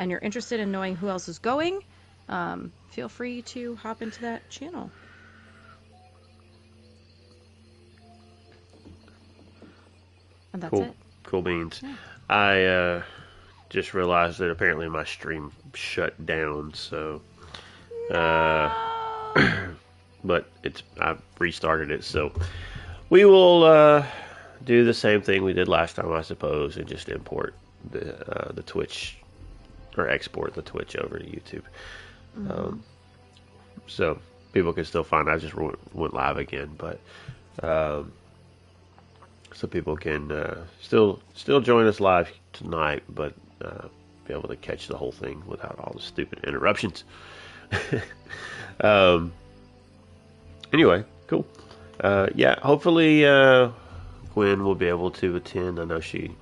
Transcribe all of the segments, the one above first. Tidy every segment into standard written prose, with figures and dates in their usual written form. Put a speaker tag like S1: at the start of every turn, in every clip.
S1: and you're interested in knowing who else is going, feel free to hop into that channel. And that's it.
S2: Cool beans.
S1: Yeah.
S2: I just realized that apparently my stream shut down, so but I restarted it, so we will do the same thing we did last time, I suppose, and just import the Twitch, or export the Twitch over to YouTube. So people can still find. I just went live again, but so people can still join us live tonight, but be able to catch the whole thing without all the stupid interruptions. Anyway, cool. Yeah, hopefully Gwen will be able to attend. I know she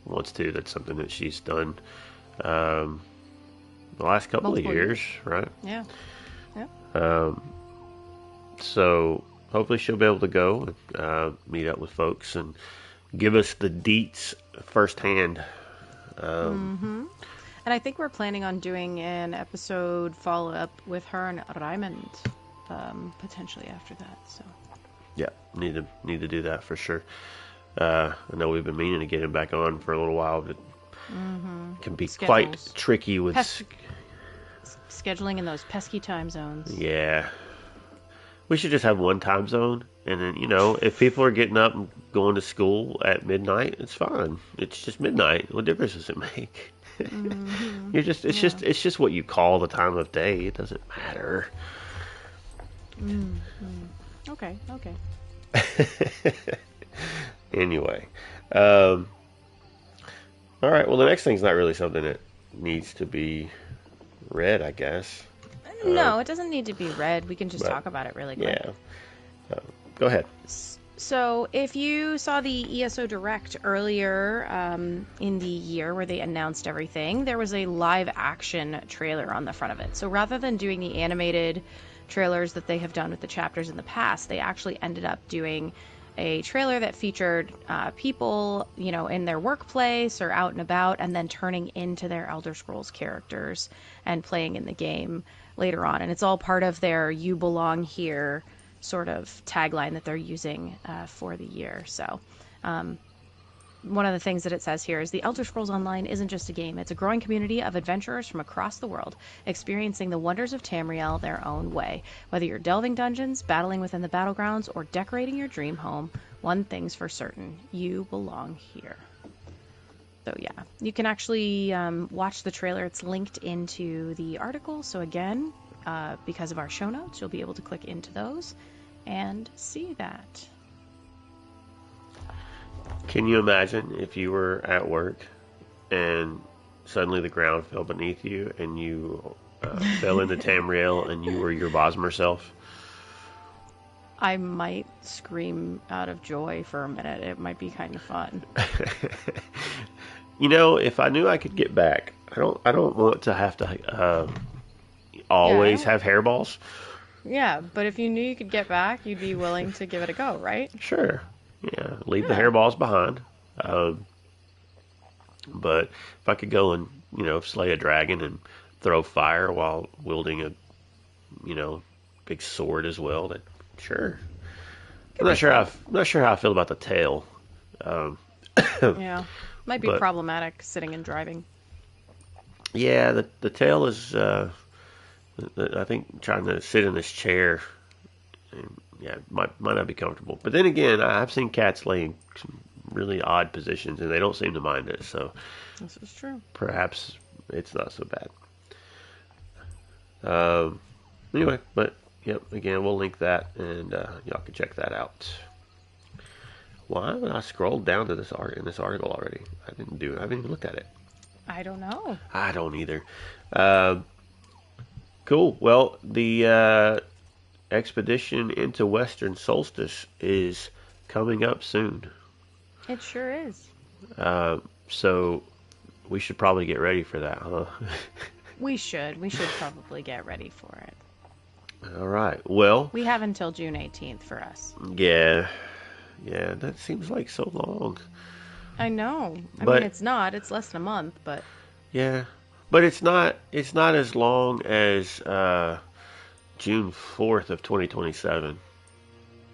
S2: wants to. That's something that she's done the last couple
S1: Multiple
S2: of years, right?
S1: Yeah.
S2: So hopefully she'll be able to go and meet up with folks and give us the deets firsthand.
S1: And I think we're planning on doing an episode follow-up with her and Raymond potentially after that. So
S2: yeah, need to do that for sure. I know we've been meaning to get him back on for a little while, but it can be quite tricky with
S1: scheduling in those pesky time zones.
S2: Yeah. We should just have one time zone, and then, if people are getting up and going to school at midnight, it's fine. It's just midnight. What difference does it make? It's just what you call the time of day. It doesn't matter.
S1: Okay.
S2: Anyway, all right. Well, the next thing's not really something that needs to be read, I guess.
S1: No, it doesn't need to be read. We can just talk about it really quick.
S2: Yeah. Go ahead.
S1: So if you saw the ESO Direct earlier in the year where they announced everything, there was a live action trailer on the front of it. So rather than doing the animated trailers that they have done with the chapters in the past, they actually ended up doing a trailer that featured people, in their workplace or out and about, and then turning into their Elder Scrolls characters and playing in the game later on. And it's all part of their "You Belong Here" sort of tagline that they're using for the year. So one of the things that it says here is the Elder Scrolls Online isn't just a game. It's a growing community of adventurers from across the world, experiencing the wonders of Tamriel their own way. Whether you're delving dungeons, battling within the battlegrounds, or decorating your dream home, one thing's for certain: you belong here. So yeah, you can actually watch the trailer. It's linked into the article. So again, because of our show notes, you'll be able to click into those and see that.
S2: Can you imagine if you were at work and suddenly the ground fell beneath you and you fell into Tamriel and you were your Bosmer self?
S1: I might scream out of joy for a minute. It might be kind of fun.
S2: If I knew I could get back, I don't want to have to always have hairballs.
S1: Yeah, but if you knew you could get back, you'd be willing to give it a go, right?
S2: Sure. Yeah, leave the hairballs behind. But if I could go and, slay a dragon and throw fire while wielding a, big sword as well, then sure. I'm not sure how I feel about the tail.
S1: Yeah, might be problematic sitting and driving.
S2: Yeah, the tail is, I think, trying to sit in this chair. Yeah, might not be comfortable. But then again, I've seen cats lay in some really odd positions, and they don't seem to mind it. So
S1: this is true.
S2: Perhaps it's not so bad. Anyway, but yep. Again, we'll link that, and y'all can check that out. Why haven't I scrolled down to this article already? I haven't even looked at it.
S1: I don't know.
S2: I don't either. Cool. Well, the expedition into Western Solstice is coming up soon.
S1: It sure is.
S2: So we should probably get ready for that, huh?
S1: We should probably get ready for it.
S2: All right. Well,
S1: we have until June 18th for us.
S2: Yeah, that seems like so long.
S1: I know. I mean, it's not. It's less than a month, but...
S2: Yeah, But it's not as long as June 4th of 2027,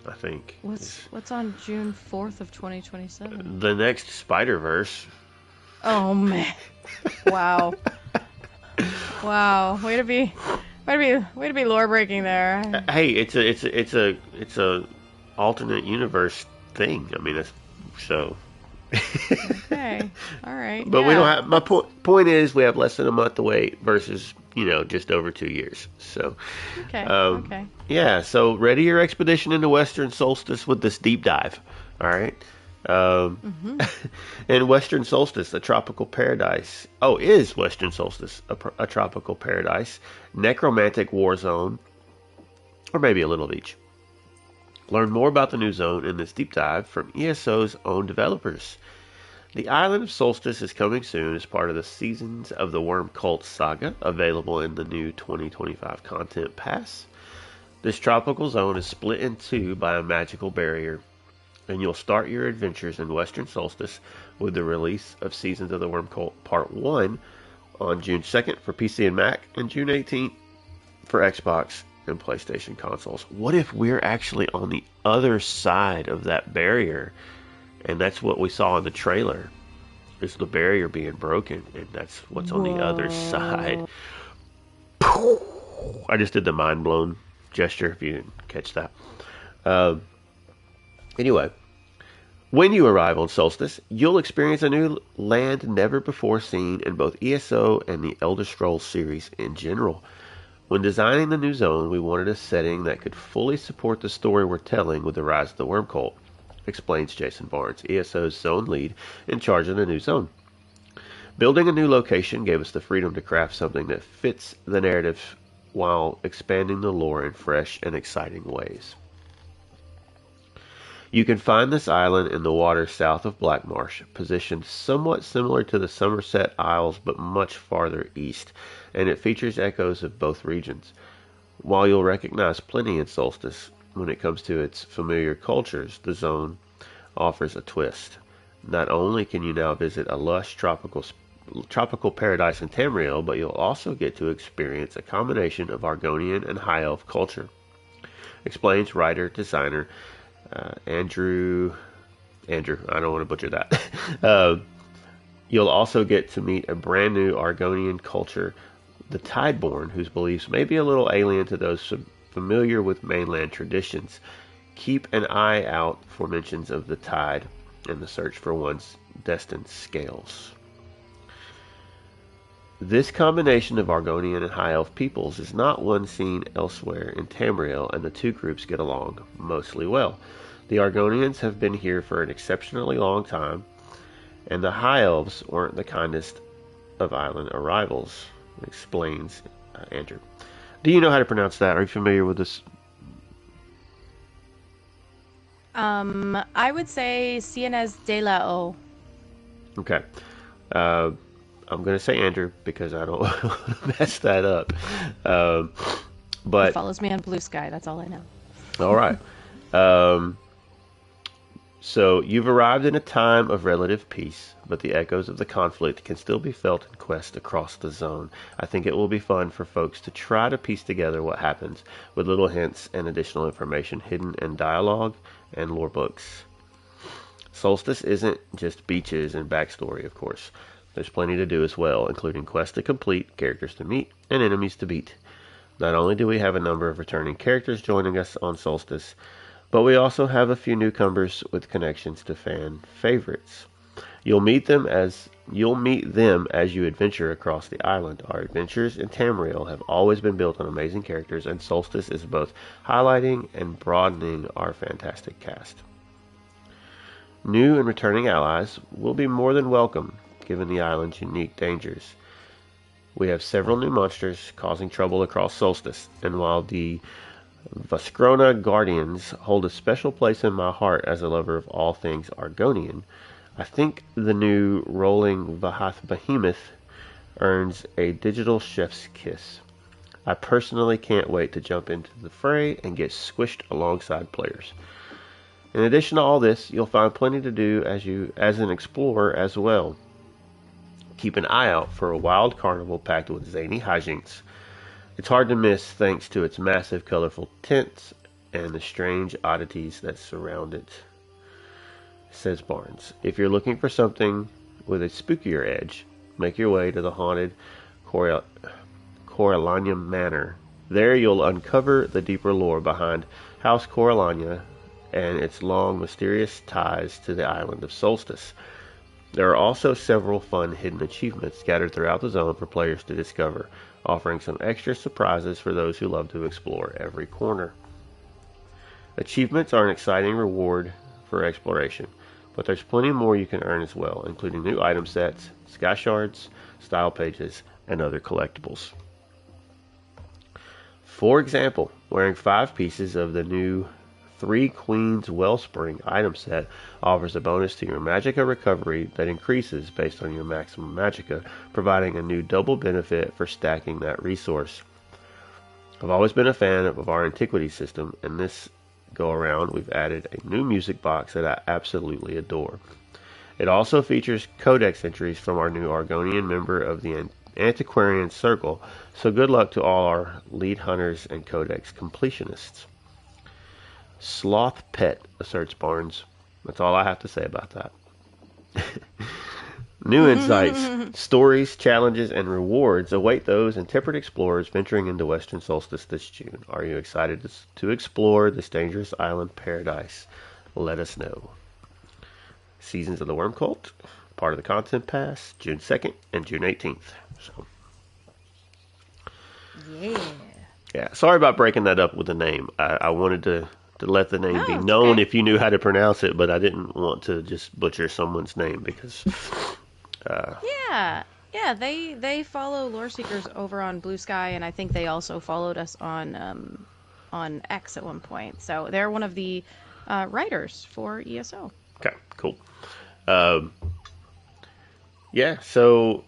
S2: I think.
S1: What's on June 4th of 2027?
S2: The next Spider-Verse.
S1: Oh man. Wow. Wow. Way to be lore breaking there.
S2: Hey, it's a alternate universe thing. I mean, that's so.
S1: Okay. All right.
S2: But we don't have. My point is, we have less than a month to wait versus just over 2 years. So.
S1: Okay. Okay.
S2: Yeah. So ready your expedition into Western Solstice with this deep dive. All right. In Western Solstice, a tropical paradise. Oh, is Western Solstice a tropical paradise, necromantic war zone, or maybe a little of each? Learn more about the new zone in this deep dive from ESO's own developers. The Island of Solstice is coming soon as part of the Seasons of the Worm Cult saga, available in the new 2025 Content Pass. This tropical zone is split in two by a magical barrier, and you'll start your adventures in Western Solstice with the release of Seasons of the Worm Cult Part 1 on June 2nd for PC and Mac, and June 18th for Xbox and PlayStation consoles. What if we're actually on the other side of that barrier, and that's what we saw in the trailer, is the barrier being broken, and that's what's on the other side. I just did the mind-blown gesture, if you didn't catch that. Anyway, when you arrive on Solstice, you'll experience a new land never before seen in both ESO and the Elder Scrolls series in general. When designing the new zone, we wanted a setting that could fully support the story we're telling with the rise of the Worm Cult, explains Jason Barnes, ESO's zone lead in charge of the new zone. Building a new location gave us the freedom to craft something that fits the narrative while expanding the lore in fresh and exciting ways. You can find this island in the water south of Blackmarsh, positioned somewhat similar to the Somerset Isles but much farther east, and it features echoes of both regions. While you'll recognize plenty in Solstice when it comes to its familiar cultures, the zone offers a twist. Not only can you now visit a lush tropical paradise in Tamriel, but you'll also get to experience a combination of Argonian and High Elf culture, explains writer-designer Andrew, I don't want to butcher that. You'll also get to meet a brand new Argonian culture, the Tideborn, whose beliefs may be a little alien to those familiar with mainland traditions. Keep an eye out for mentions of the tide and the search for one's destined scales. This combination of Argonian and High Elf peoples is not one seen elsewhere in Tamriel, and the two groups get along mostly well. The Argonians have been here for an exceptionally long time, and the High Elves weren't the kindest of island arrivals, explains Andrew. Do you know how to pronounce that? Are you familiar with this?
S1: I would say Cienes de la O.
S2: Okay. I'm going to say Andrew because I don't want to mess that up. But
S1: he follows me on Blue Sky. That's all I know.
S2: All right. So you've arrived in a time of relative peace, but the echoes of the conflict can still be felt in quests across the zone. I think it will be fun for folks to try to piece together what happens, with little hints and additional information hidden in dialogue and lore books. Solstice isn't just beaches and backstory, of course. There's plenty to do as well, including quests to complete, characters to meet, and enemies to beat. Not only do we have a number of returning characters joining us on Solstice, but we also have a few newcomers with connections to fan favorites. You'll meet them as you adventure across the island. Our adventures in Tamriel have always been built on amazing characters, and Solstice is both highlighting and broadening our fantastic cast. New and returning allies will be more than welcome, given the island's unique dangers. We have several new monsters causing trouble across Solstice, and while the Vaskrona Guardians hold a special place in my heart as a lover of all things Argonian, I think the new rolling Vahath Behemoth earns a digital chef's kiss. I personally can't wait to jump into the fray and get squished alongside players. In addition to all this, you'll find plenty to do as an explorer as well. Keep an eye out for a wild carnival packed with zany hijinks. It's hard to miss thanks to its massive, colorful tents and the strange oddities that surround it, says Barnes. If you're looking for something with a spookier edge, make your way to the haunted Coralania Manor. There you'll uncover the deeper lore behind House Coralania and its long, mysterious ties to the island of Solstice. There are also several fun hidden achievements scattered throughout the zone for players to discover, offering some extra surprises for those who love to explore every corner. Achievements are an exciting reward for exploration, but there's plenty more you can earn as well, including new item sets, sky shards, style pages, and other collectibles. For example, wearing 5 pieces of the new 3 Queens Wellspring item set offers a bonus to your magicka recovery that increases based on your maximum magicka, providing a new double benefit for stacking that resource. I've always been a fan of our antiquity system, and this go around we've added a new music box that I absolutely adore. It also features codex entries from our new Argonian member of the Antiquarian Circle, so good luck to all our lead hunters and codex completionists. Sloth pet, asserts Barnes. That's all I have to say about that. New insights, stories, challenges, and rewards await those intrepid explorers venturing into Western Solstice this June. Are you excited to explore this dangerous island paradise? Let us know. Seasons of the Worm Cult, part of the Content Pass, June 2nd and June 18th. So, yeah. Sorry about breaking that up with the name. I wanted to let the name be known okay if you knew how to pronounce it, but I didn't want to just butcher someone's name because...
S1: Yeah, they follow Lore Seekers over on Blue Sky, and I think they also followed us on X at one point. So they're one of the writers for ESO.
S2: Okay, cool. Yeah, so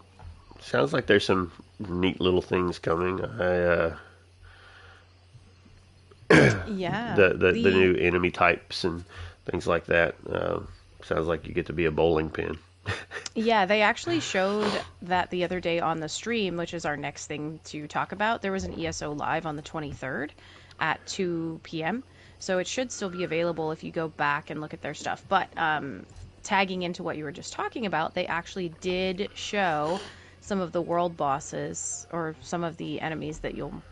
S2: sounds like there's some neat little things coming.
S1: Yeah,
S2: the new enemy types and things like that. Sounds like you get to be a bowling pin.
S1: Yeah, they actually showed that the other day on the stream, which is our next thing to talk about. There was an ESO live on the 23rd at 2 p.m. So it should still be available if you go back and look at their stuff. But tagging into what you were just talking about, they actually did show some of the world bosses or some of the enemies that you'll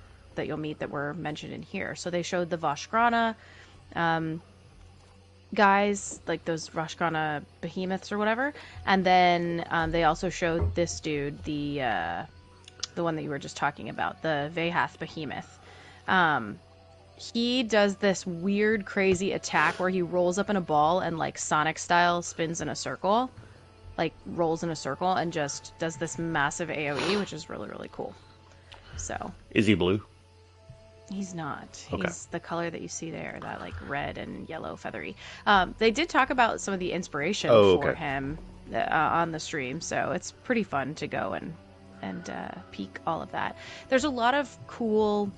S1: meet that were mentioned in here. So they showed the Vashkrana guys, like those Vashkrana behemoths or whatever, and then they also showed this dude, the one that you were just talking about, the Vehath behemoth. He does this weird, crazy attack where he rolls up in a ball and, like, Sonic style spins in a circle, like rolls in a circle and just does this massive AoE, which is really, really cool. So
S2: is he blue?
S1: He's not.
S2: Okay.
S1: He's the color that you see there, that like red and yellow feathery. They did talk about some of the inspiration for him on the stream, so it's pretty fun to go and peek all of that. There's a lot of cool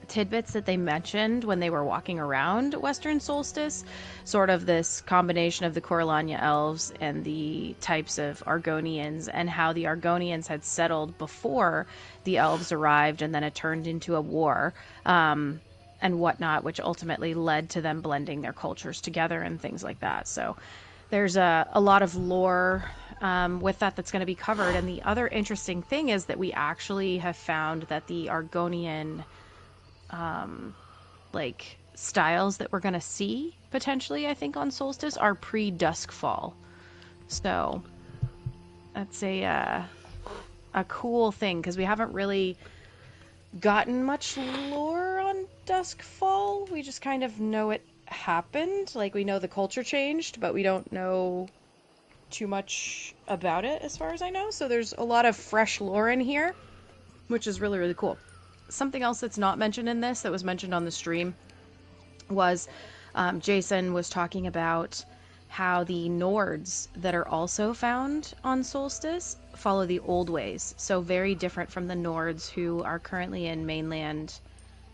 S1: tidbits that they mentioned when they were walking around Western Solstice, sort of this combination of the Coralania elves and the types of Argonians, and how the Argonians had settled before the elves arrived, and then it turned into a war and whatnot, which ultimately led to them blending their cultures together and things like that. So there's a lot of lore with that's going to be covered. And the other interesting thing is that we actually have found that the Argonian like styles that we're going to see potentially, I think, on Solstice are pre-Duskfall. So that's a cool thing, because we haven't really gotten much lore on Duskfall. We just kind of know it happened. Like, we know the culture changed, but we don't know too much about it as far as I know. So there's a lot of fresh lore in here, which is really, really cool. Something else that's not mentioned in this that was mentioned on the stream was Jason was talking about how the Nords that are also found on Solstice follow the old ways. So very different from the Nords who are currently in mainland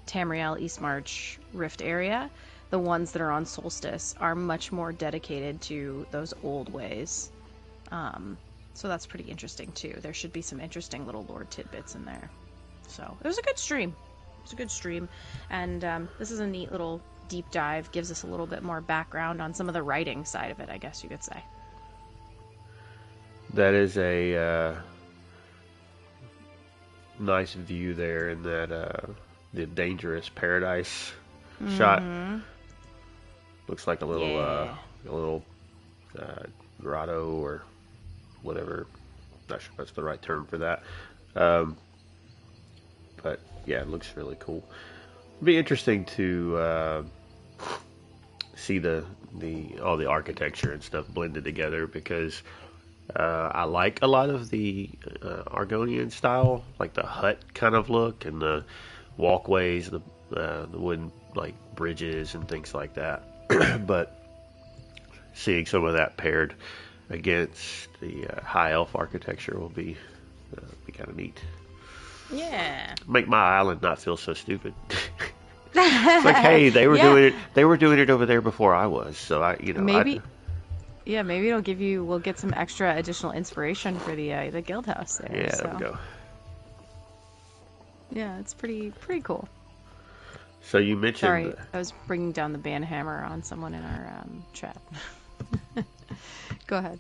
S1: Tamriel, Eastmarch, Rift area. The ones that are on Solstice are much more dedicated to those old ways. So that's pretty interesting too. There should be some interesting little lore tidbits in there. So it was a good stream. It was a good stream. And this is a neat little deep dive. Gives us a little bit more background on some of the writing side of it, I guess you could say.
S2: That is a nice view there in that the dangerous paradise shot. Looks like a little grotto or whatever. Not sure if that's the right term for that. But yeah, it looks really cool. It'd be interesting to see all the architecture and stuff blended together, because I like a lot of the Argonian style, like the hut kind of look and the walkways, the wooden like bridges and things like that. But seeing some of that paired against the high elf architecture will be kind of neat.
S1: Yeah.
S2: Make my island not feel so stupid. It's like, hey, they were doing it. They were doing it over there before I was. So maybe we'll get some extra additional inspiration for the guild house there. Yeah, there we go.
S1: Yeah, it's pretty cool.
S2: So you mentioned.
S1: Sorry, I was bringing down the banhammer on someone in our chat. Go ahead.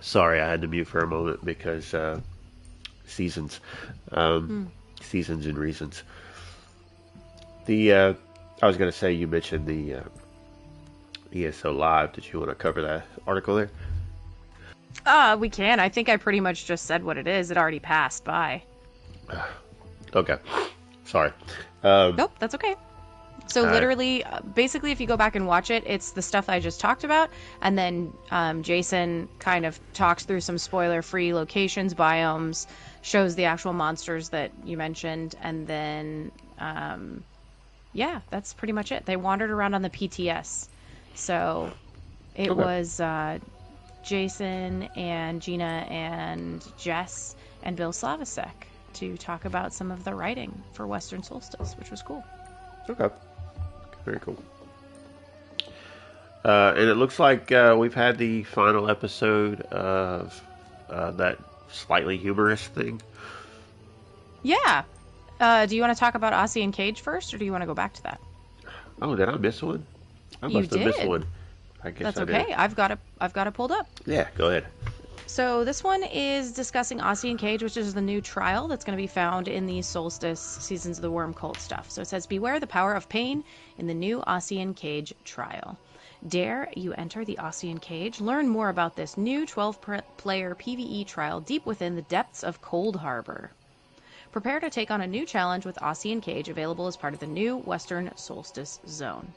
S2: Sorry, I had to mute for a moment because seasons and reasons. I was going to say, you mentioned the ESO Live. Did you want to cover that article there?
S1: We can. I think I pretty much just said what it is. It already passed by.
S2: Okay. Sorry.
S1: Nope, that's okay. So literally, basically, if you go back and watch it, it's the stuff I just talked about, and then Jason kind of talks through some spoiler-free locations, biomes, shows the actual monsters that you mentioned, and then, yeah, that's pretty much it. They wandered around on the PTS. So it was Jason and Gina and Jess and Bill Slavacek to talk about some of the writing for Western Solstice, which was cool.
S2: Okay. Very cool. And it looks like we've had the final episode of that slightly humorous thing.
S1: Yeah. Do you want to talk about Aussie and Cage first, or do you want to go back to that?
S2: Oh, did I miss one? I must have missed one. I guess
S1: that's okay. I've got it pulled up.
S2: Yeah, go ahead.
S1: So this one is discussing Aussie and Cage, which is the new trial that's going to be found in the Solstice Seasons of the Worm Cult stuff. So it says, beware the power of pain in the new Aussie and Cage trial. Dare you enter the Aussie and Cage? Learn more about this new 12-player PvE trial deep within the depths of Cold Harbor. Prepare to take on a new challenge with Aussie and Cage, available as part of the new Western Solstice Zone.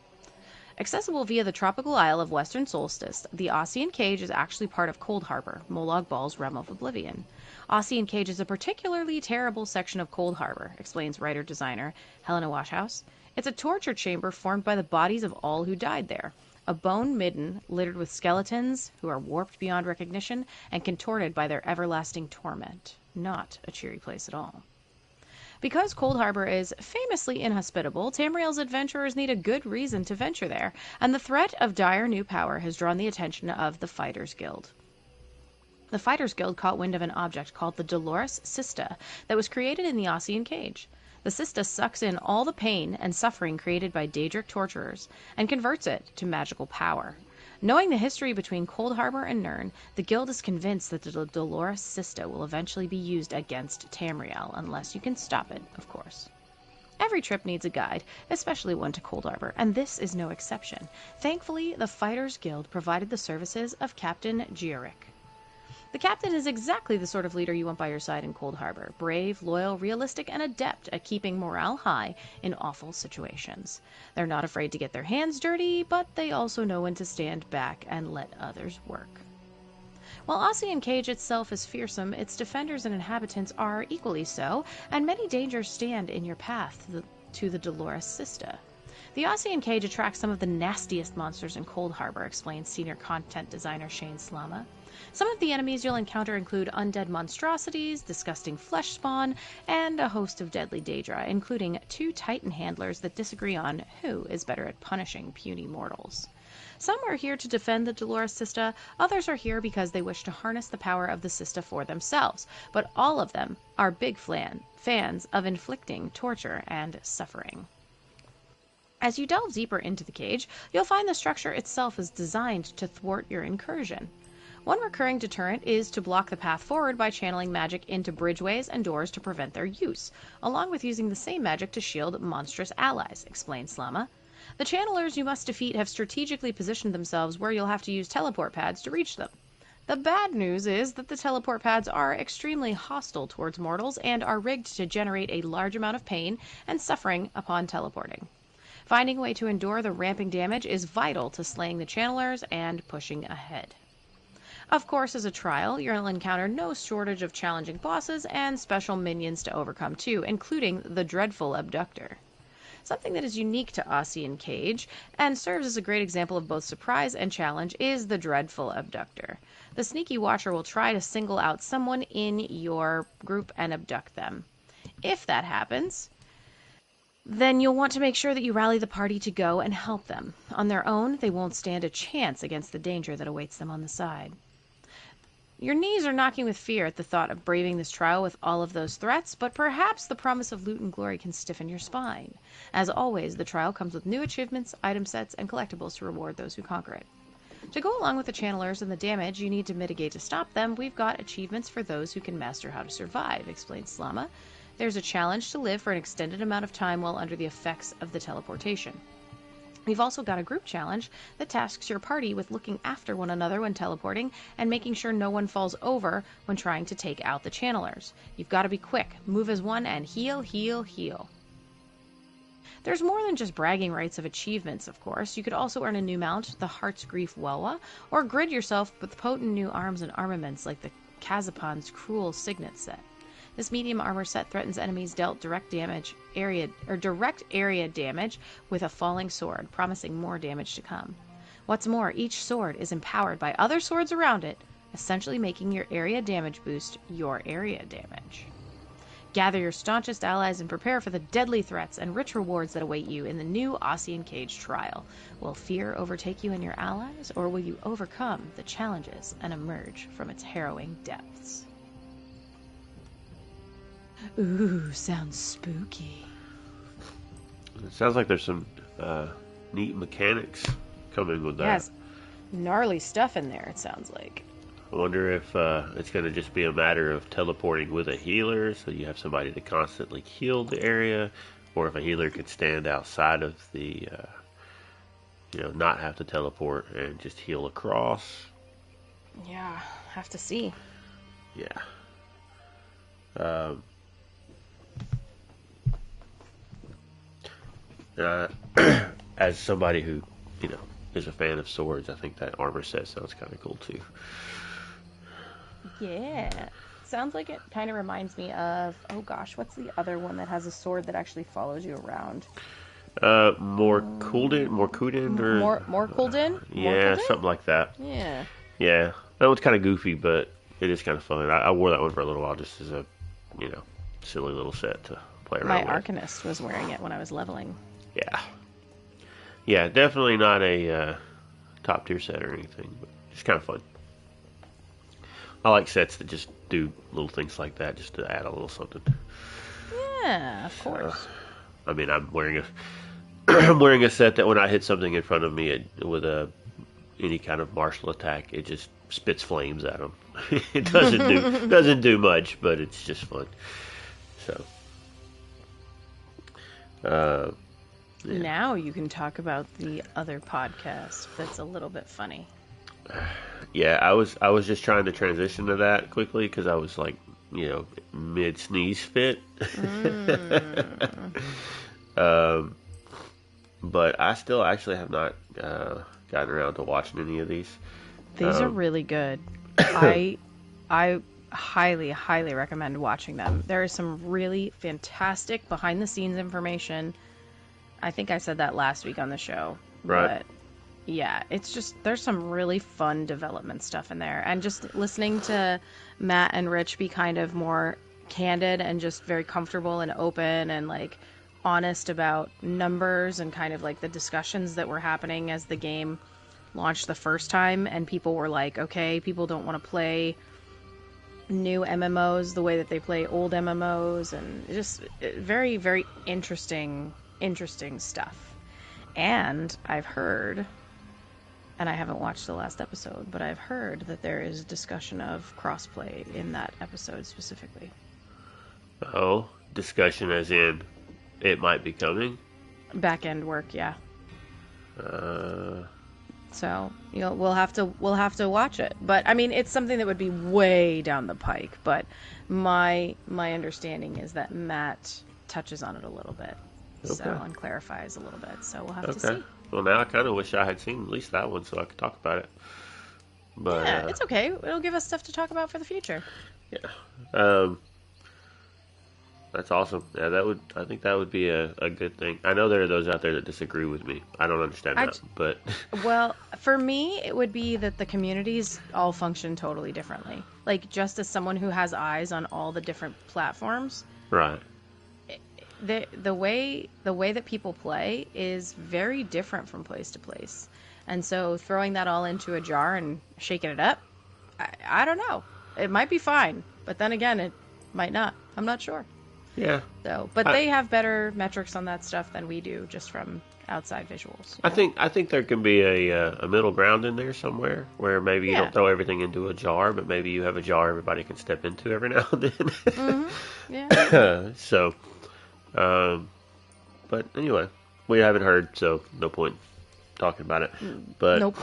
S1: Accessible via the tropical isle of Western Solstice, the Aussie and Cage is actually part of Cold Harbor, Molag Bal's realm of oblivion. Aussie and Cage is a particularly terrible section of Cold Harbor, explains writer-designer Helena Washhouse. It's a torture chamber formed by the bodies of all who died there. A bone midden littered with skeletons who are warped beyond recognition and contorted by their everlasting torment. Not a cheery place at all. Because Cold Harbor is famously inhospitable, Tamriel's adventurers need a good reason to venture there, and the threat of dire new power has drawn the attention of the Fighters Guild. The Fighters Guild caught wind of an object called the Dolores Sista that was created in the Aussie and Cage. The Sista sucks in all the pain and suffering created by Daedric torturers and converts it to magical power. Knowing the history between Cold Harbor and Nirn, the Guild is convinced that the Dolores Sista will eventually be used against Tamriel, unless you can stop it, of course. Every trip needs a guide, especially one to Cold Harbor, and this is no exception. Thankfully, the Fighters Guild provided the services of Captain Gioric. The captain is exactly the sort of leader you want by your side in Cold Harbor. Brave, loyal, realistic, and adept at keeping morale high in awful situations. They're not afraid to get their hands dirty, but they also know when to stand back and let others work. While Aussie and Cage itself is fearsome, its defenders and inhabitants are equally so, and many dangers stand in your path to the Dolores Sista. The Aussie and Cage attracts some of the nastiest monsters in Cold Harbor, explains senior content designer Shane Slama. Some of the enemies you'll encounter include undead monstrosities, disgusting flesh spawn, and a host of deadly Daedra, including 2 Titan handlers that disagree on who is better at punishing puny mortals. Some are here to defend the Dolores Sista, others are here because they wish to harness the power of the Sista for themselves, but all of them are big fans of inflicting torture and suffering. As you delve deeper into the cage, you'll find the structure itself is designed to thwart your incursion. One recurring deterrent is to block the path forward by channeling magic into bridgeways and doors to prevent their use, along with using the same magic to shield monstrous allies, explained Slama. The channelers you must defeat have strategically positioned themselves where you'll have to use teleport pads to reach them. The bad news is that the teleport pads are extremely hostile towards mortals and are rigged to generate a large amount of pain and suffering upon teleporting. Finding a way to endure the ramping damage is vital to slaying the channelers and pushing ahead. Of course, as a trial, you'll encounter no shortage of challenging bosses and special minions to overcome too, including the dreadful Abductor. Something that is unique to Ossian Cage, and serves as a great example of both surprise and challenge, is the dreadful Abductor. The sneaky watcher will try to single out someone in your group and abduct them. If that happens, then you'll want to make sure that you rally the party to go and help them. On their own, they won't stand a chance against the danger that awaits them on the side. Your knees are knocking with fear at the thought of braving this trial with all of those threats, but perhaps the promise of loot and glory can stiffen your spine. As always, the trial comes with new achievements, item sets, and collectibles to reward those who conquer it. To go along with the channelers and the damage you need to mitigate to stop them, we've got achievements for those who can master how to survive, explained Slama. There's a challenge to live for an extended amount of time while under the effects of the teleportation. We've also got a group challenge that tasks your party with looking after one another when teleporting and making sure no one falls over when trying to take out the channelers. You've got to be quick, move as one, and heal, heal, heal. There's more than just bragging rights of achievements, of course. You could also earn a new mount, the Heart's Grief Welwa, or grid yourself with potent new arms and armaments like the Kazapan's Cruel Signet set. This medium armor set threatens enemies dealt direct area damage with a falling sword, promising more damage to come. What's more, each sword is empowered by other swords around it, essentially making your area damage boost your area damage. Gather your staunchest allies and prepare for the deadly threats and rich rewards that await you in the new Ossian Cage trial. Will fear overtake you and your allies, or will you overcome the challenges and emerge from its harrowing depths? Ooh, sounds spooky.
S2: It sounds like there's some neat mechanics coming with that.
S1: Yes, gnarly stuff in there, it sounds like.
S2: I wonder if it's going to just be a matter of teleporting with a healer, so you have somebody to constantly heal the area, or if a healer could stand outside of the, not have to teleport and just heal across.
S1: Yeah, have to see.
S2: Yeah. As somebody who, is a fan of swords, I think that armor set sounds kind of cool too.
S1: Yeah. Sounds like it kind of reminds me of, oh gosh, what's the other one that has a sword that actually follows you around?
S2: Morkuden, or
S1: Morkuden?
S2: Yeah, something like that.
S1: Yeah.
S2: Yeah, that one's kind of goofy, but it is kind of fun. I wore that one for a little while just as a, silly little set to play around with.
S1: My Arcanist was wearing it when I was leveling.
S2: Yeah. Yeah, definitely not a top tier set or anything, but it's kind of fun. I like sets that just do little things like that just to add a little something.
S1: Yeah, of course.
S2: I'm wearing a I'm wearing a set that when I hit something in front of me with any kind of martial attack, it just spits flames at them. It doesn't do much, but it's just fun. So, yeah.
S1: Now you can talk about the other podcast that's a little bit funny.
S2: Yeah, I was just trying to transition to that quickly because I was like, mid sneeze fit. But I still actually have not gotten around to watching any of these.
S1: These are really good. I highly, highly recommend watching them. There is some really fantastic behind the scenes information. I think I said that last week on the show.
S2: Right.
S1: But yeah, it's just, there's some really fun development stuff in there. And just listening to Matt and Rich be kind of more candid and just very comfortable and open and like honest about numbers and kind of like the discussions that were happening as the game launched the first time, and people were like, okay, people don't want to play new MMOs the way that they play old MMOs, and just very, very interesting stuff. And I've heard, and I haven't watched the last episode, but I've heard that there is discussion of crossplay in that episode specifically.
S2: Oh, discussion as in it might be coming?
S1: Back end work, yeah. So, we'll have to watch it. But I mean, it's something that would be way down the pike, but my understanding is that Matt touches on it a little bit. Okay. So, and clarifies a little bit. So, we'll have to see.
S2: Well, now I kind of wish I had seen at least that one so I could talk about it. But
S1: yeah, it's okay. It'll give us stuff to talk about for the future.
S2: Yeah. That's awesome. Yeah, I think that would be a good thing. I know there are those out there that disagree with me. I don't understand that, but
S1: well, for me, it would be that the communities all function totally differently. Like, just as someone who has eyes on all the different platforms,
S2: right?
S1: The way that people play is very different from place to place, and so throwing that all into a jar and shaking it up, I don't know. It might be fine, but then again, it might not. I'm not sure.
S2: Yeah.
S1: So, but they have better metrics on that stuff than we do, just from outside visuals.
S2: I think there can be a middle ground in there somewhere where maybe you don't throw everything into a jar, but maybe you have a jar everybody can step into every now and then.
S1: Mm-hmm. Yeah.
S2: So, but anyway, we haven't heard, so no point talking about it. But
S1: nope.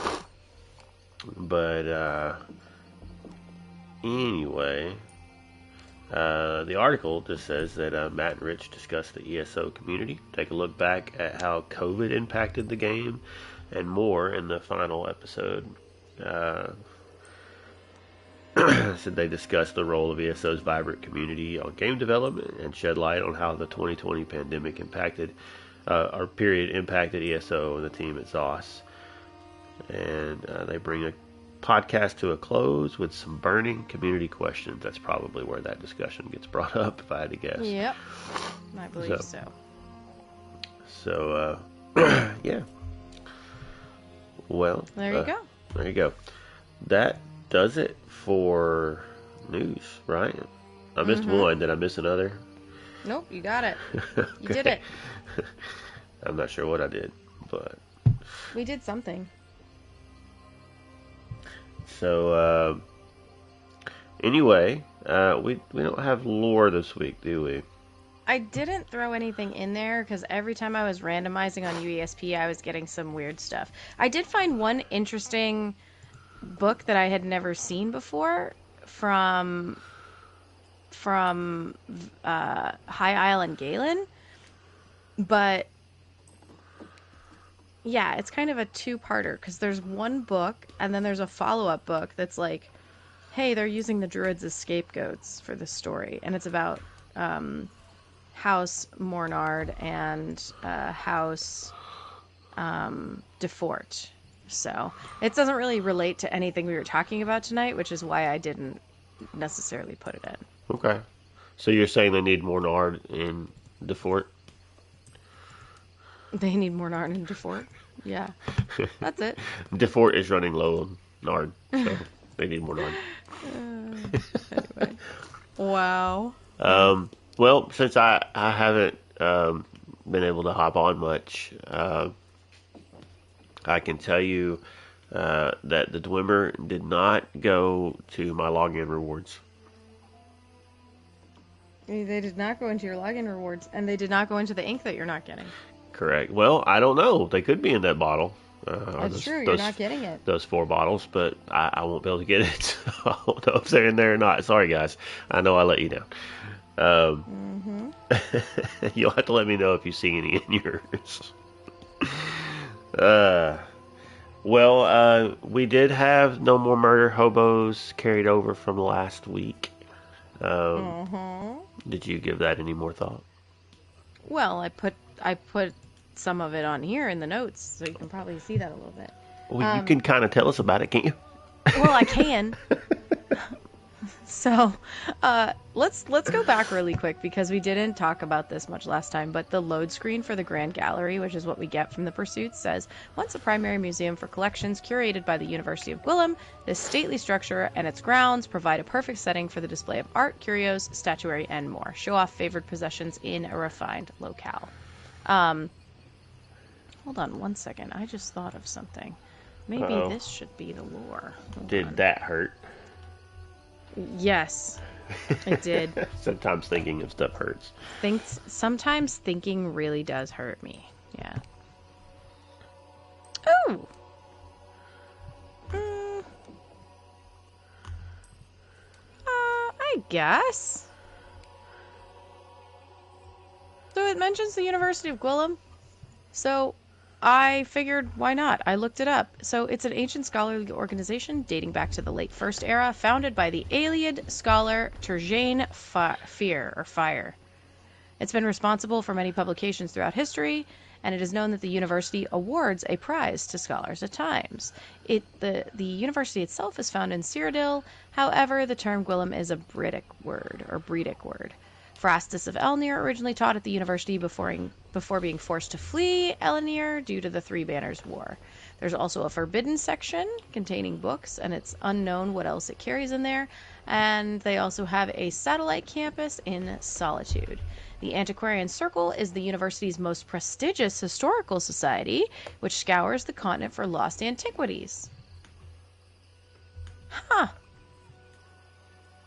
S2: But anyway. The article just says that Matt and Rich discussed the ESO community, take a look back at how COVID impacted the game, and more in the final episode. Said they discussed the role of ESO's vibrant community on game development and shed light on how the 2020 pandemic impacted ESO and the team at ZOS. And they bring a podcast to a close with some burning community questions. That's probably where that discussion gets brought up, if I had to guess.
S1: Yep, I believe so.
S2: So, yeah. Well,
S1: there you go.
S2: There you go. That does it for news, right? I missed one. Did I miss another?
S1: Nope, you got it.
S2: Okay.
S1: You did it.
S2: I'm not sure what I did, but
S1: we did something.
S2: So, anyway, we don't have lore this week, do we?
S1: I didn't throw anything in there because every time I was randomizing on UESP, I was getting some weird stuff. I did find one interesting book that I had never seen before from High Isle and Galen, but yeah, it's kind of a two-parter because there's one book and then there's a follow-up book that's like, hey, they're using the druids as scapegoats for this story, and it's about House Mornard and House Defort. So it doesn't really relate to anything we were talking about tonight, which is why I didn't necessarily put it in.
S2: Okay. So you're saying they need Mornard in Defort?
S1: They need Mornard and Defort? Yeah. That's it.
S2: Defort is running low on Nard, so they need Mornard.
S1: Anyway. Wow.
S2: Well, since I haven't been able to hop on much, I can tell you that the Dwemer did not go to my login rewards.
S1: They did not go into your login rewards, and they did not go into the ink that you're not getting.
S2: Correct. Well, I don't know. They could be in that bottle.
S1: That's true. You're not getting it.
S2: Those 4 bottles, but I won't be able to get it. So I don't know if they're in there or not. Sorry, guys. I know I let you down. You'll have to let me know if you see any in yours. Well, we did have no more murder hobos carried over from last week. Did you give that any more thought?
S1: Well, I put some of it on here in the notes, so you can probably see that a little bit.
S2: Well, you can kind of tell us about it, can't you?
S1: Well, I can. So, let's go back really quick because we didn't talk about this much last time, but the load screen for the Grand Gallery, which is what we get from the pursuits, says, once a primary museum for collections curated by the University of Gwillem, this stately structure and its grounds provide a perfect setting for the display of art, curios, statuary, and more. Show off favored possessions in a refined locale. Hold on one second. I just thought of something. Maybe this should be the lore.
S2: Did that hurt?
S1: Yes, it did.
S2: Sometimes thinking of stuff hurts.
S1: Sometimes thinking really does hurt me. Yeah. Oh! I guess. So it mentions the University of Gwillem. So I figured, why not? I looked it up. So it's an ancient scholarly organization dating back to the late First Era, founded by the Aeolid scholar Turgeon Fire. It's been responsible for many publications throughout history, and it is known that the university awards a prize to scholars at times. The university itself is found in Cyrodiil. However, the term Gwillem is a British word. Phrastus of Elnir originally taught at the university before being forced to flee Elenir due to the Three Banners War. There's also a forbidden section containing books, and it's unknown what else it carries in there. And they also have a satellite campus in Solitude. The Antiquarian Circle is the university's most prestigious historical society, which scours the continent for lost antiquities. Huh.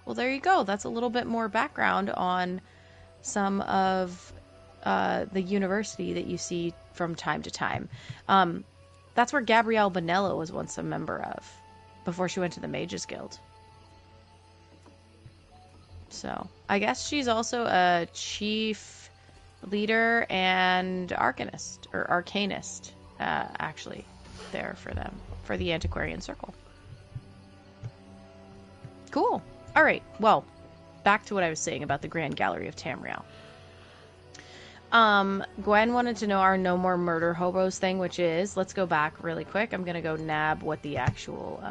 S1: Well, there you go. That's a little bit more background on some of the university that you see from time to time. That's where Gabrielle Bonello was once a member of, before she went to the Mages Guild. So, I guess she's also a chief leader and arcanist, actually, there for them, for the Antiquarian Circle. Cool. All right, well, back to what I was saying about the Grand Gallery of Tamriel. Gwen wanted to know our No More Murder Hobos thing, which is, let's go back really quick. I'm going to go nab what the actual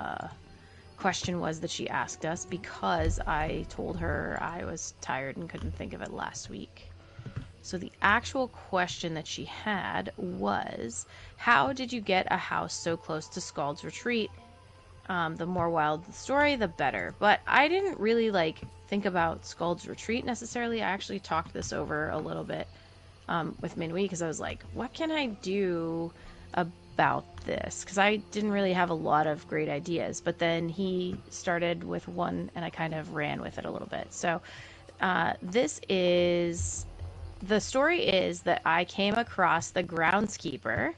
S1: question was that she asked us, because I told her I was tired and couldn't think of it last week. So the actual question that she had was, how did you get a house so close to Skald's Retreat? The more wild the story, the better. But I didn't really think about Skald's Retreat necessarily. I actually talked this over a little bit with Minwee, because I was like, what can I do about this? Because I didn't really have a lot of great ideas. But then he started with one, and I kind of ran with it a little bit. So the story is that I came across the groundskeeper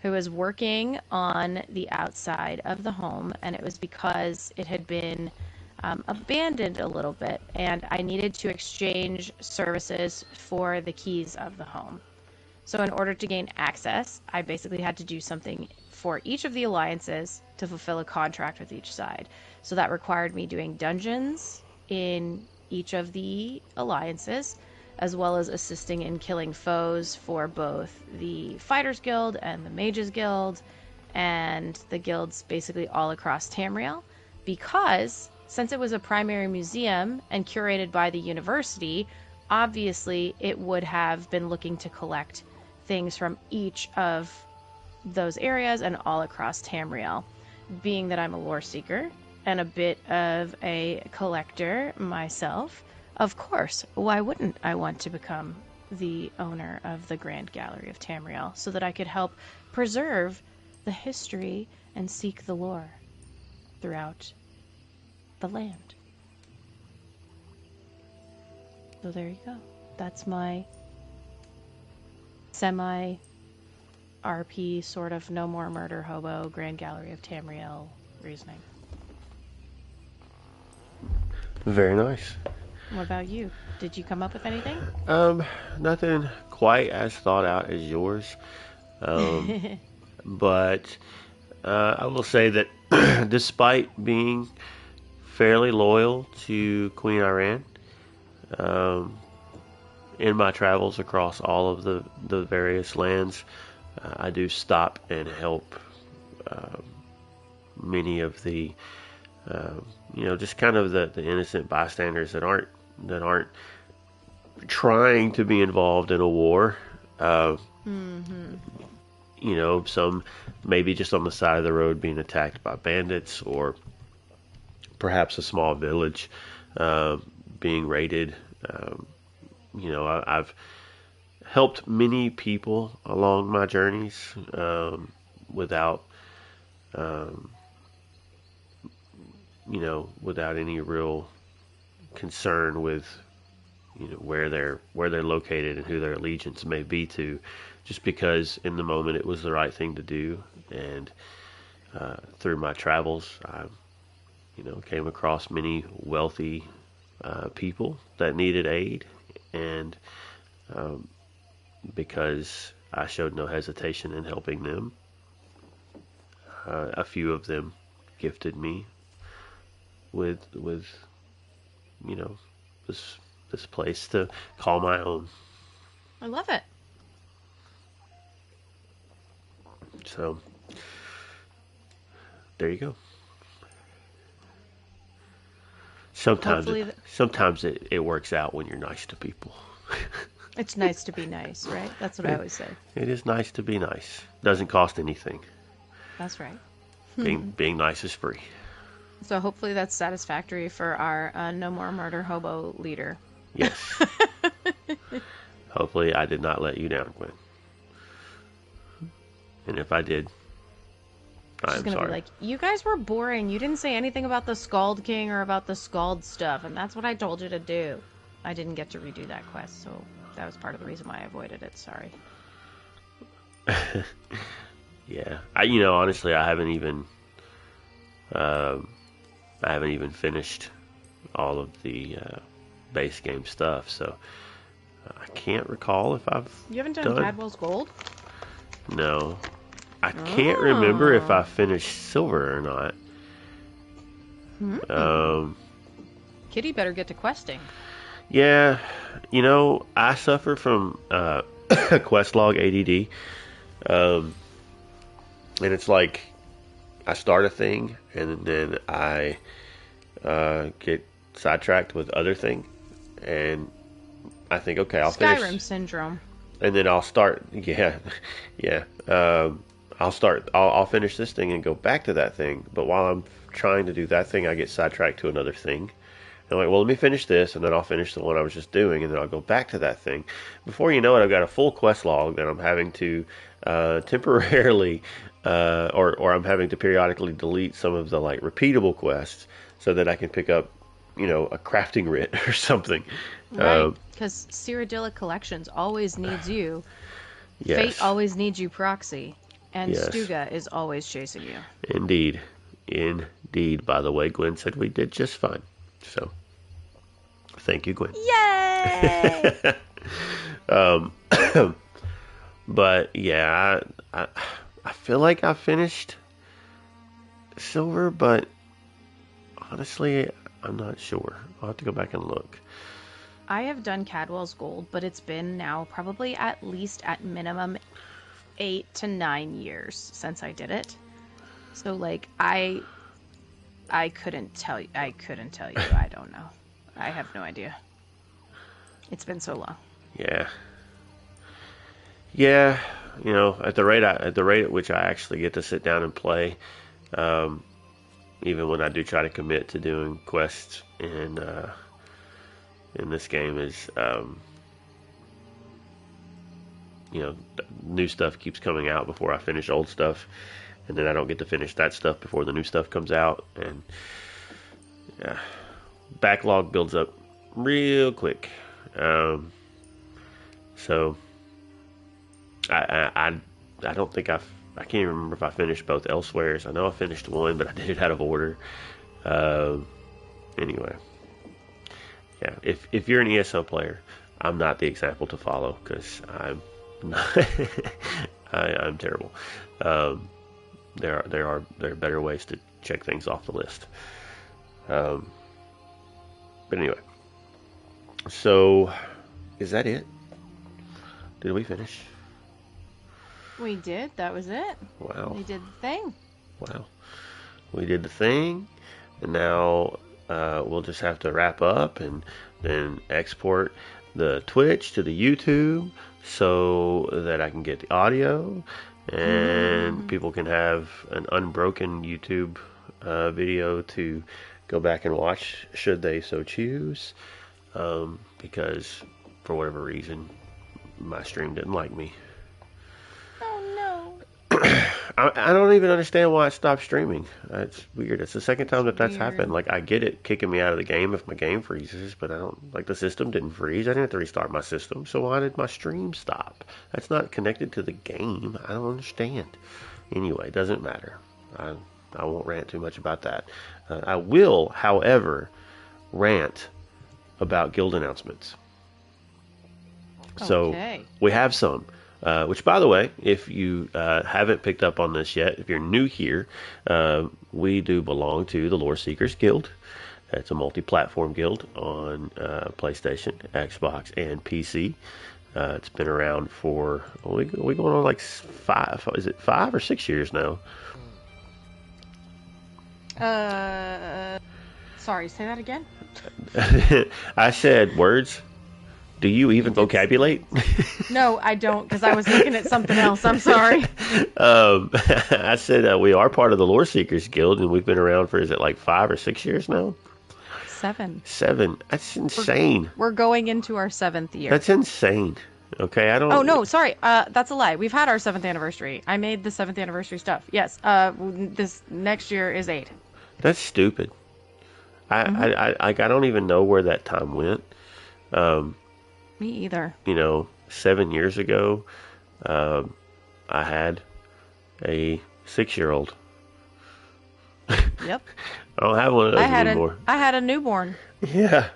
S1: who was working on the outside of the home, and it was because it had been abandoned a little bit, and I needed to exchange services for the keys of the home. So in order to gain access, I basically had to do something for each of the alliances to fulfill a contract with each side. So that required me doing dungeons in each of the alliances, as well as assisting in killing foes for both the Fighters Guild and the Mages Guild, and the guilds basically all across Tamriel, because since it was a primary museum and curated by the university, obviously it would have been looking to collect things from each of those areas and all across Tamriel. Being that I'm a lore seeker and a bit of a collector myself, of course, why wouldn't I want to become the owner of the Grand Gallery of Tamriel, so that I could help preserve the history and seek the lore throughout the land. So there you go. That's my semi-RP sort of No More Murder Hobo Grand Gallery of Tamriel reasoning.
S2: Very nice.
S1: What about you? Did you come up with anything?
S2: Nothing quite as thought out as yours. But I will say that despite being fairly loyal to Queen Iran, in my travels across all of the various lands, I do stop and help many of the Just kind of the innocent bystanders that aren't trying to be involved in a war. Some maybe just on the side of the road being attacked by bandits, or perhaps a small village being raided. I've helped many people along my journeys without, without any real concern with where they're located and who their allegiance may be to, just because in the moment it was the right thing to do. And through my travels, I came across many wealthy people that needed aid, and because I showed no hesitation in helping them, a few of them gifted me with this place to call my own.
S1: I love it.
S2: So there you go. Sometimes it works out when you're nice to people.
S1: It's nice to be nice, right? That's what I always say.
S2: It is nice to be nice. Doesn't cost anything.
S1: That's right.
S2: Being nice is free.
S1: So hopefully that's satisfactory for our No More Murder Hobo leader.
S2: Yes. Hopefully I did not let you down, Gwen. And if I did,
S1: She's going to be like, you guys were boring. You didn't say anything about the Scald King or about the Scald stuff, and that's what I told you to do. I didn't get to redo that quest, so that was part of the reason why I avoided it. Sorry.
S2: Yeah. Honestly, I haven't even finished all of the base game stuff, so I can't recall if I've
S1: You haven't done Cadwell's Gold?
S2: No. I can't remember if I finished Silver or not.
S1: Kitty better get to questing.
S2: Yeah. I suffer from quest log ADD. And it's like I start a thing and then I get sidetracked with other thing, and I think, okay, I'll finish
S1: Skyrim syndrome.
S2: And then I'll start, I'll finish this thing and go back to that thing. But while I'm trying to do that thing, I get sidetracked to another thing. And I'm like, well, let me finish this, and then I'll finish the one I was just doing, and then I'll go back to that thing. Before you know it, I've got a full quest log that I'm having to temporarily, or I'm having to periodically delete some of the repeatable quests so that I can pick up, a crafting writ or something.
S1: Right, because Cyrodiilic Collections always needs you.
S2: Yes.
S1: Fate always needs you proxy. And
S2: Yes.
S1: Stuga is always chasing you.
S2: Indeed. By the way, Gwen said we did just fine. So, thank you, Gwen.
S1: Yay!
S2: But yeah, I feel like I finished Silver, but honestly, I'm not sure. I'll have to go back and look.
S1: I have done Cadwell's Gold, but it's been now probably at minimum 8 to 9 years since I did it. So I couldn't tell you. I don't know. I have no idea. It's been so long.
S2: Yeah. At the rate at which I actually get to sit down and play, even when I do try to commit to doing quests in this game, is new stuff keeps coming out before I finish old stuff, and then I don't get to finish that stuff before the new stuff comes out, and backlog builds up real quick. So I don't think I can't even remember if I finished both Elsewheres. I know I finished one, but I did it out of order. Anyway, yeah. If you're an ESO player, I'm not the example to follow because I'm not. I'm terrible. There are better ways to check things off the list. But anyway, so is that it? Did we finish?
S1: We did. That was it.
S2: Wow.
S1: We did the thing.
S2: Wow. We did the thing. and now we'll just have to wrap up and then export the Twitch to the YouTube so that I can get the audio and people can have an unbroken YouTube video to go back and watch should they so choose, because for whatever reason my stream didn't like me.
S1: Oh
S2: I don't even understand why I stopped streaming. It's weird. It's the second time that's
S1: Weird.
S2: happened. Like, I get it kicking me out of the game if my game freezes, but I don't, like, the system didn't freeze. I didn't have to restart my system, so why did my stream stop? That's not connected to the game. I don't understand. Anyway, it doesn't matter. I won't rant too much about that. I will, however, rant about guild announcements. So
S1: Okay.
S2: we have some. Which, by the way, if you haven't picked up on this yet, if you're new here, we do belong to the Lore Seekers Guild. It's a multi-platform guild on PlayStation, Xbox, and PC. It's been around for, we going on like 5 or 6 years now?
S1: Sorry, say that again?
S2: I said words. Do you even vocabulate?
S1: No, I don't, because I was looking at something else. I'm sorry.
S2: I said we are part of the Lore Seekers Guild, and we've been around for, is it like 5 or 6 years now?
S1: 7.
S2: 7. That's insane.
S1: We're going into our 7th year.
S2: That's insane. Okay, I don't.
S1: Oh no, sorry. That's a lie. We've had our 7th anniversary. I made the 7th anniversary stuff. Yes. This next year is 8.
S2: That's stupid. I don't even know where that time went.
S1: Me either.
S2: 7 years ago, I had a 6-year-old.
S1: Yep.
S2: I don't have one of those anymore.
S1: I had a newborn.
S2: Yeah.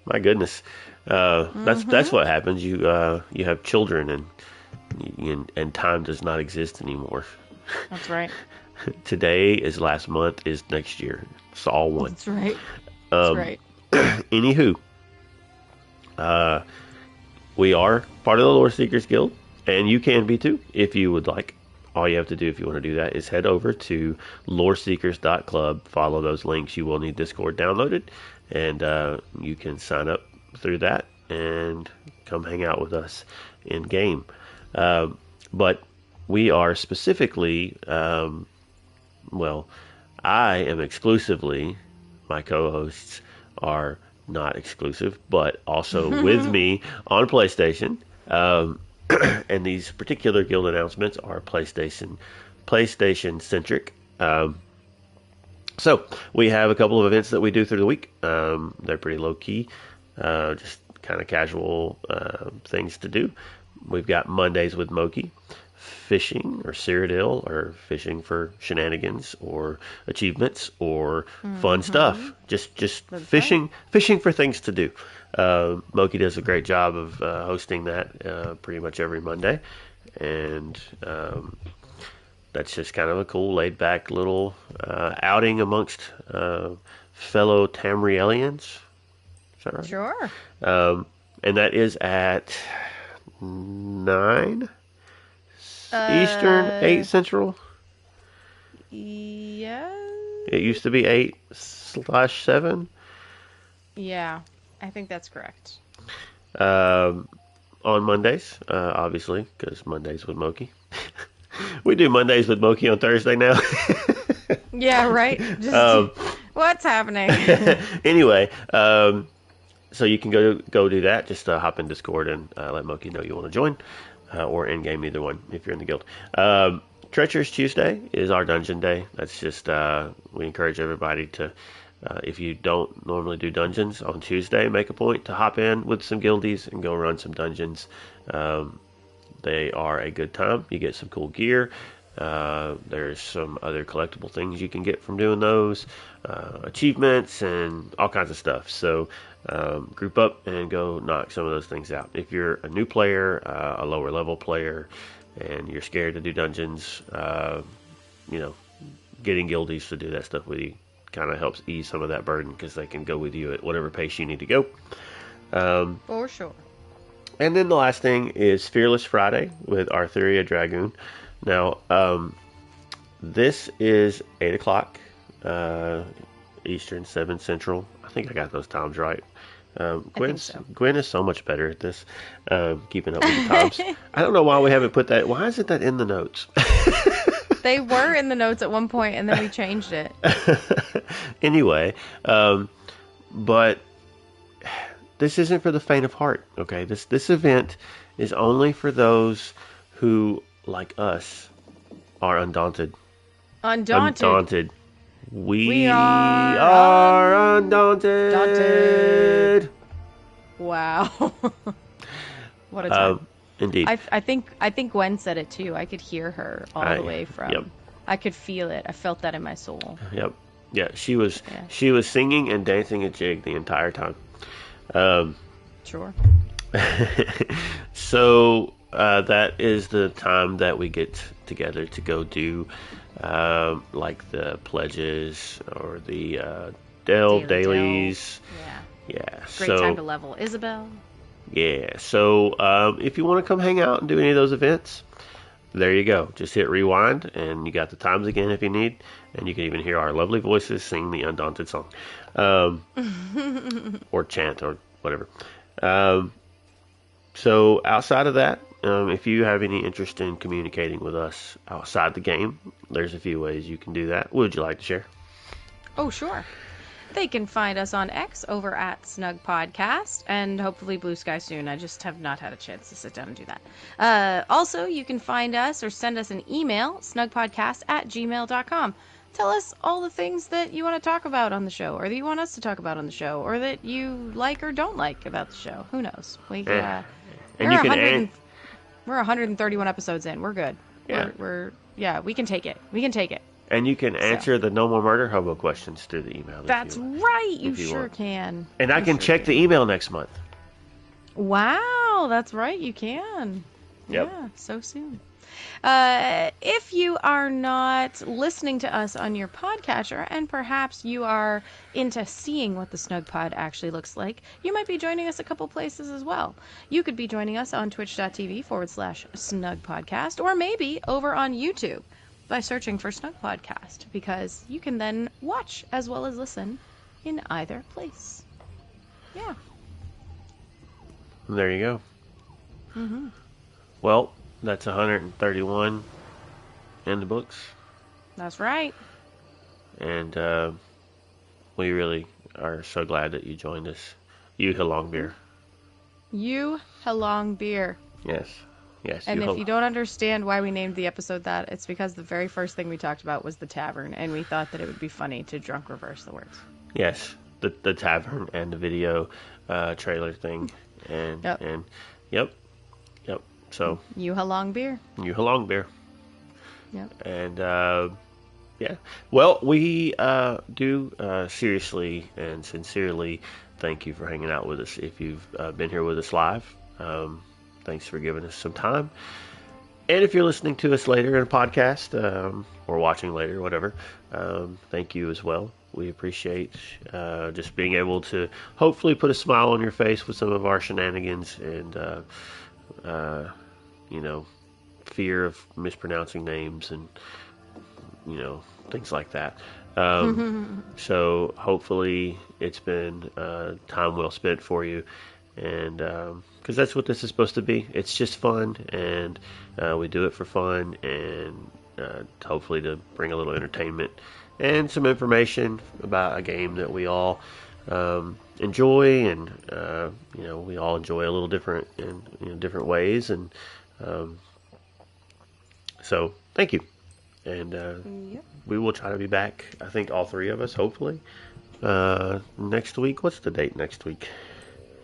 S2: My goodness. That's what happens. You have children and time does not exist anymore.
S1: That's right.
S2: Today is last month is next year. It's all one.
S1: That's right. That's right.
S2: Anywho, we are part of the Lore Seekers Guild, and you can be too if you would like. All you have to do if you want to do that is head over to loreseekers.club, follow those links. You will need Discord downloaded, and you can sign up through that and come hang out with us in game. But we are specifically, I am exclusively, my co-hosts are not exclusive, but also with me on PlayStation. And these particular guild announcements are PlayStation centric. So we have a couple of events that we do through the week. They're pretty low key, just kind of casual things to do. We've got Mondays with Moki, fishing or Cyrodiil, or fishing for shenanigans or achievements or fun stuff. Just fishing for things to do. Moki does a great job of hosting that pretty much every Monday, and that's just kind of a cool, laid-back little outing amongst fellow Tamrielians. Is that right?
S1: Sure.
S2: And that is at 9 Eastern, 8 Central.
S1: Yeah.
S2: It used to be 8/7.
S1: Yeah, I think that's correct.
S2: On Mondays, obviously, because Mondays with Moki. We do Mondays with Moki on Thursday now.
S1: Yeah, right. Just, what's happening?
S2: Anyway, so you can go do that. Just hop in Discord and let Moki know you want to join, or in game, either one if you're in the guild. Treacherous Tuesday is our dungeon day. That's just we encourage everybody to, if you don't normally do dungeons on Tuesday, make a point to hop in with some guildies and go run some dungeons. They are a good time. You get some cool gear. There's some other collectible things you can get from doing those, achievements and all kinds of stuff. So group up and go knock some of those things out. If you're a new player, a lower level player, and you're scared to do dungeons, getting guildies to do that stuff with you kind of helps ease some of that burden, because they can go with you at whatever pace you need to go.
S1: For sure.
S2: And then the last thing is Fearless Friday with Arthuria Dragoon. Now, this is 8 o'clock Eastern, 7 Central. I think I got those times right.
S1: I think so.
S2: Gwen is so much better at this, keeping up with the times. I don't know why we haven't put that. Why isn't that in the notes?
S1: They were in the notes at one point, and then we changed it.
S2: Anyway, but this isn't for the faint of heart. Okay, this event is only for those who, like us, are undaunted.
S1: Undaunted.
S2: We are undaunted.
S1: Wow. What a time.
S2: Indeed.
S1: I think Gwen said it too. I could hear her all the way from.
S2: Yep.
S1: I could feel it. I felt that in my soul.
S2: Yep. Yeah, she was singing and dancing a jig the entire time.
S1: Sure.
S2: So that is the time that we get together to go do like the pledges or the dailies. Yeah.
S1: Great time to level Isabel.
S2: Yeah. So if you want to come hang out and do any of those events, there you go. Just hit rewind, and you got the times again if you need, and you can even hear our lovely voices sing the Undaunted song, or chant or whatever. So outside of that, if you have any interest in communicating with us outside the game, there's a few ways you can do that. What would you like to share?
S1: Oh, sure. They can find us on X over at Snugpod Cast, and hopefully Blue Sky soon. I just have not had a chance to sit down and do that. Also, you can find us or send us an email, snugpodcast@gmail.com. Tell us all the things that you want to talk about on the show, or that you want us to talk about on the show, or that you like or don't like about the show. Who knows? And you can we're 131 episodes in. We're good.
S2: Yeah.
S1: We can take it. We can take it.
S2: And you can answer the No More Murder Hobo questions through the email.
S1: That's right. You sure can.
S2: And I can check the email next month.
S1: Wow. That's right. You can.
S2: Yep.
S1: Yeah. So soon. If you are not listening to us on your podcatcher, and perhaps you are into seeing what the Snugpod actually looks like, you might be joining us a couple places as well. You could be joining us on twitch.tv/snugpodcast, or maybe over on YouTube by searching for Snugpod Cast, because you can then watch as well as listen in either place. Yeah.
S2: There you go.
S1: Mm-hmm.
S2: Well, that's 131 in the books.
S1: That's right.
S2: And we really are so glad that you joined us. You, Helong Beer.
S1: You, Helong Beer.
S2: Yes.
S1: And if you don't understand why we named the episode that, it's because the very first thing we talked about was the tavern, and we thought that it would be funny to drunk reverse the words.
S2: Yes, the tavern and the video trailer thing. Yep. So
S1: you Helong Beer.
S2: You Helong Beer.
S1: Yep.
S2: And yeah. Well, we do seriously and sincerely thank you for hanging out with us. If you've been here with us live, thanks for giving us some time. And if you're listening to us later in a podcast or watching later, whatever, thank you as well. We appreciate just being able to hopefully put a smile on your face with some of our shenanigans and, fear of mispronouncing names and, things like that. So hopefully it's been time well spent for you. And because that's what this is supposed to be. It's just fun, and we do it for fun, and hopefully to bring a little entertainment and some information about a game that we all enjoy, and we all enjoy a little different in different ways. And so thank you, and we will try to be back. I think all three of us, hopefully, next week. What's the date next week?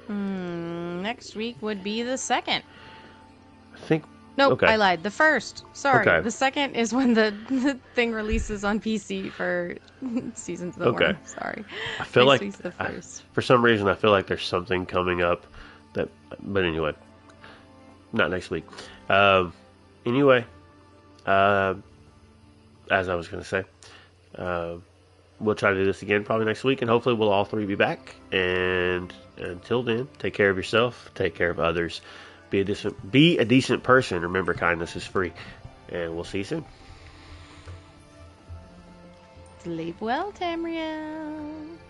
S1: Next week would be the 2nd.
S2: I think.
S1: Nope,
S2: okay.
S1: I lied. The 1st. Sorry.
S2: Okay.
S1: The 2nd is when the thing releases on PC for Seasons of the Worm. Sorry.
S2: I feel
S1: next
S2: like
S1: week's the 1st.
S2: For some reason I feel like there's something coming up but anyway, not next week. Anyway, as I was going to say, we'll try to do this again probably next week, and hopefully we'll all three be back. And until then, take care of yourself, take care of others, be a decent person. Remember, kindness is free, and we'll see you soon.
S1: Sleep well, Tamriel.